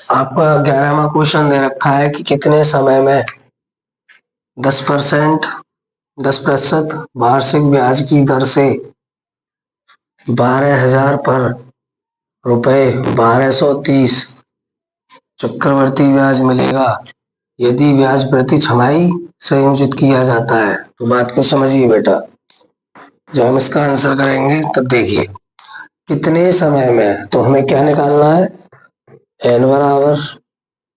आपका 11वां क्वेश्चन दे रखा है कि कितने समय में 10% वार्षिक ब्याज की दर से 12,000 पर रुपए 1230 चक्रवर्ती ब्याज मिलेगा यदि ब्याज प्रति छमाही संयोजित किया जाता है। तो बात को समझिए बेटा, जब हम इसका आंसर करेंगे तब देखिए कितने समय में, तो हमें क्या निकालना है, एन बराबर,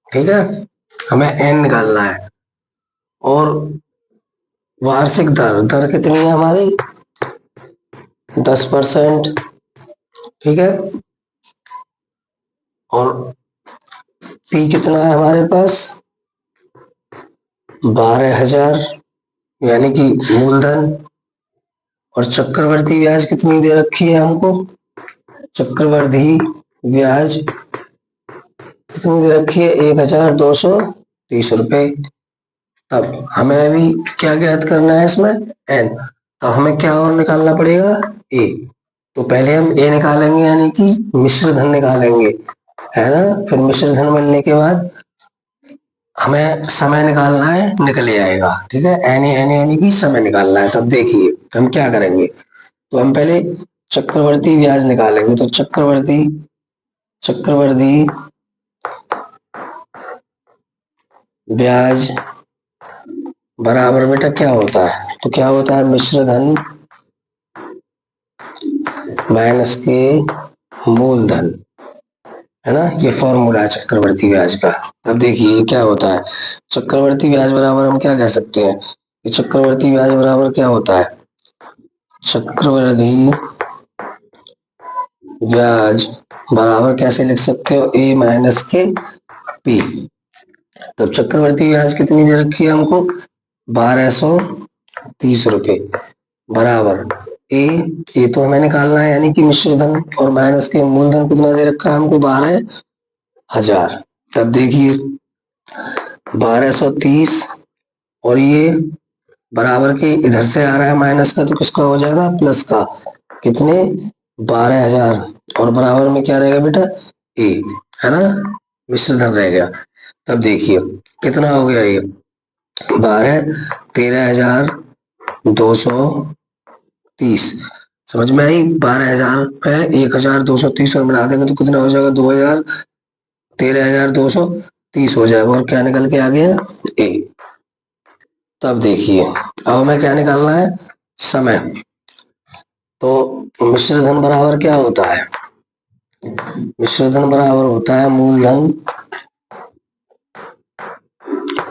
ठीक है, हमें एन निकालना है। और वार्षिक दर, दर कितनी है हमारी 10%, ठीक है। और पी कितना है हमारे पास 12,000 यानी कि मूलधन। और चक्रवर्ती ब्याज कितनी दे रखी है हमको, चक्रवर्ती ब्याज कितनी दे रखी है 1,230 रुपए। अब हमें अभी क्या ज्ञात करना है इसमें, एन। तो हमें क्या और निकालना पड़ेगा, ए। तो पहले हम ए निकालेंगे यानी कि मिश्र धन निकालेंगे, है ना। फिर मिश्र धन मिलने के बाद हमें समय निकालना है, निकल आएगा, ठीक है। एन एन यानी कि समय निकालना है। तब देखिए हम क्या करेंगे, तो हम पहले चक्रवर्ती ब्याज निकालेंगे। तो चक्रवर्ती ब्याज बराबर बेटा क्या होता है, तो क्या होता है मिश्र धन माइनस के मूलधन, है ना। ये फॉर्मूला है चक्रवर्ती ब्याज का। अब देखिए क्या होता है, चक्रवर्ती ब्याज बराबर हम क्या कह सकते हैं, कि चक्रवर्ती ब्याज बराबर क्या होता है, चक्रवर्ती ब्याज बराबर कैसे लिख सकते हो, ए माइनस के पी। तो चक्रवर्ती ब्याज कितनी दे रखी है हमको 1230 रुपए बराबर ए तो हमें निकालना है यानी कि मिश्र धन, और माइनस के मूलधन कितना दे रखा है हमको 12,000। तब देखिए 1230 और ये बराबर के इधर से आ रहा है माइनस का, तो किसका हो जाएगा प्लस का, कितने 12,000। और बराबर में क्या रहेगा बेटा ए, है ना, मिश्र धन रह गया। तब देखिए कितना हो गया ये 13,230, समझ में आई। 12,000 पे 1,230 और मिला देंगे तो कितना हो जाएगा 2,000, 13,230 हो जाएगा। और क्या निकल के आ गया ए। तब देखिए अब हमें क्या निकालना है, समय। तो मिश्र धन बराबर क्या होता है, मिश्र धन बराबर होता है मूलधन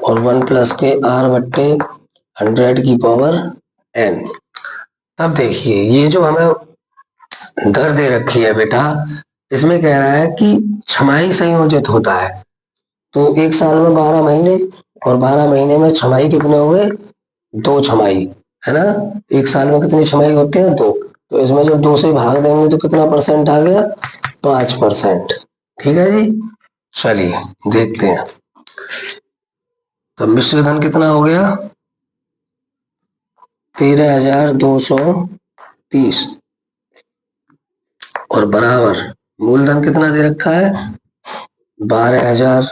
और 1 प्लस के आर बट्टे 100 की पावर एन। तब देखिए ये जो हमें दर दे रखी है बेटा, इसमें कह रहा है कि छमाही संयोजित होता है। तो एक साल में 12 महीने, और 12 महीने में छमाही कितने हुए, 2 छमाही, है ना। एक साल में कितनी छमाही होते हैं, 2। तो इसमें जब 2 से भाग देंगे तो कितना परसेंट आ गया 5%, ठीक है जी। चलिए देखते हैं, तो मिश्र धन कितना हो गया 13,230 और बराबर मूलधन कितना दे रखा है 12,000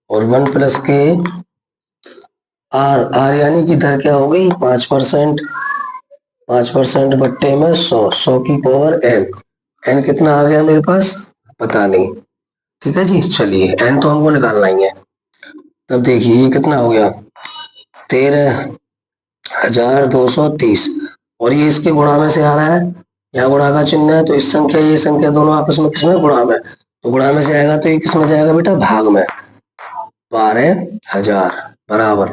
और 1 प्लस के आर, आर यानी कि दर क्या हो गई 5%, 5% बट्टे में 100, 100 की पावर एन। एन कितना आ गया मेरे पास पता नहीं, ठीक है जी। चलिए एन तो हमको निकालना ही है। तब देखिए ये कितना हो गया 13,230 और ये इसके गुणा में से आ रहा है, यहाँ गुणा का चिन्ह है, तो इस संख्या ये संख्या दोनों आपस में किसमें गुणा में, तो गुणा में से आएगा तो ये किसमें जाएगा बेटा भाग में, 12,000 बराबर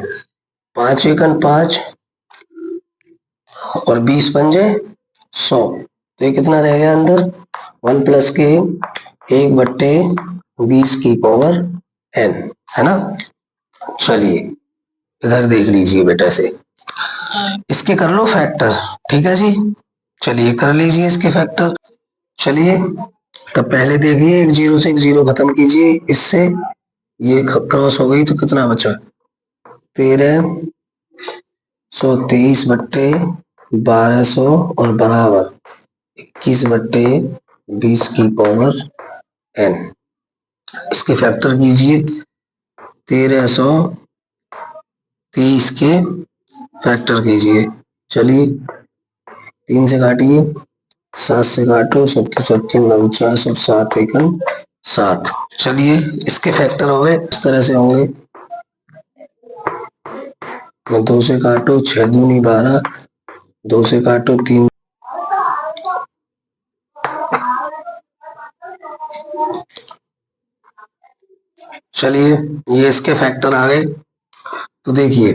5 एकन 5 और 20 पंजे 100। तो ये कितना रह गया अंदर 1 प्लस के 1 बट्टे 20 की पावर एन, है ना। चलिए इधर देख लीजिए बेटा से, इसके कर लो फैक्टर, ठीक है जी। चलिए कर लीजिए इसके फैक्टर। चलिए तब पहले देखिए एक जीरो से एक जीरो खत्म कीजिए, इससे ये क्रॉस हो गई तो कितना बचा 13,123 बट्टे 1200 और बराबर 21 बट्टे 20 की पावर एन। इसके फैक्टर कीजिए। 1323 के फैक्टर कीजिए। चलिए 3 से काटिए, 7 से काटो, 7 7 49 और 7 एकम 7। चलिए इसके फैक्टर हो गए, इस तरह से होंगे। 2 से काटो, 6 दूनी 12, 2 से काटो 3। चलिए ये इसके फैक्टर आ गए। तो देखिए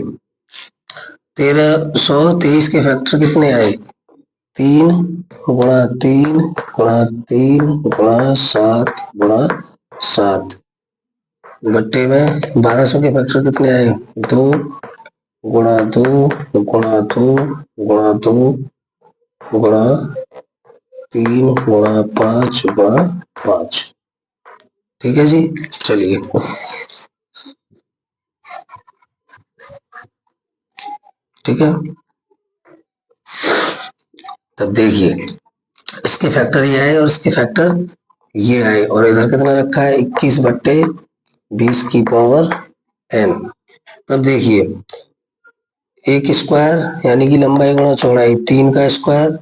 1323 के फैक्टर कितने आए? 3 गुणा 3 गुणा 3 गुणा 7 गुणा 7 बट्टे में 1200 के फैक्टर कितने आए? 2 गुणा 2 गुणा 2 गुणा 2 गुणा 3 गुणा 5 गुणा 5। ठीक है जी। चलिए ठीक है, तब देखिए इसके फैक्टर ये आए और इसके फैक्टर ये आए, और इधर कितना रखा है? 21 बट्टे 20 की पावर n। तब देखिए एक स्क्वायर यानी कि लंबाई गुणा चौड़ाई, 3 का स्क्वायर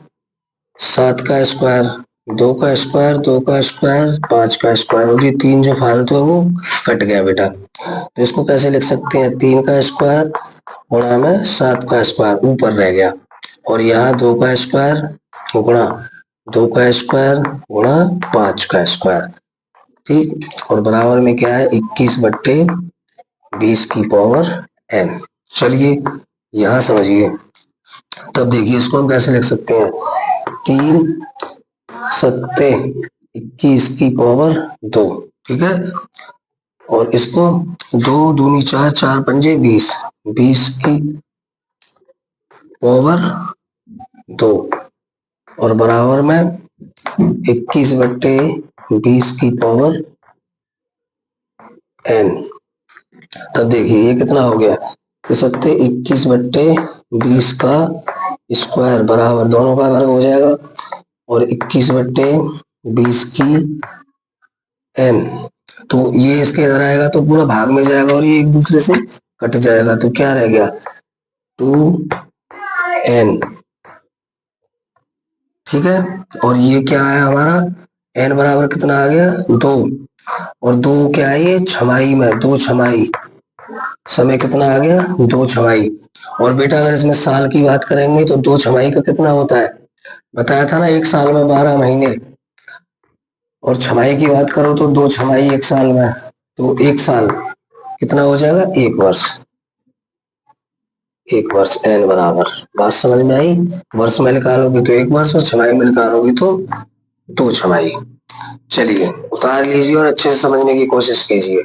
7 का स्क्वायर 2 का स्क्वायर 2 का स्क्वायर 5 का स्क्वायर, और ये 3 जो फालतू है वो कट गया बेटा। तो इसको कैसे लिख सकते हैं? 3 का स्क्वायर गुणा में 7 का स्क्वायर ऊपर रह गया, और यहाँ 2 का स्क्वायर गुणा 2 का स्क्वायर गुणा 5 का स्क्वायर। ठीक, और बराबर में क्या है? 21 बट्टे 20 की पावर n। चलिए यहां समझिए। तब देखिए इसको हम कैसे लिख सकते हैं? 3 सत्ते 21 की पावर 2। ठीक है, और इसको 2 दूनी 4 4 पंजे 20, 20 की पावर 2, और बराबर में 21 बट्टे 20 की पावर n। तब देखिए ये कितना हो गया? तो सत्ते 21 बट्टे 20 का स्क्वायर बराबर, दोनों का वर्ग हो जाएगा, और 21 बट्टे 20 की n। तो ये इसके इधर आएगा तो पूरा भाग में जाएगा, और ये एक दूसरे से कट जाएगा, तो क्या रह गया? 2n। ठीक है, और ये क्या है हमारा? n बराबर कितना आ गया? 2, और 2 क्या है? ये छमाही में 2 छमाही, समय कितना आ गया? 2 छमाही। और बेटा अगर इसमें साल की बात करेंगे तो 2 छमाही का कितना होता है? बताया था ना, एक साल में 12 महीने। और छमाही की बात करो तो 2 छमाही एक साल में, तो एक साल कितना हो जाएगा? 1 वर्ष। 1 वर्ष n बराबर, बात समझ में आई? वर्ष में निकालोगे तो 1 वर्ष, और छमाही में निकालोगे तो 2 छमाही। चलिए उतार लीजिए और अच्छे से समझने की कोशिश कीजिए।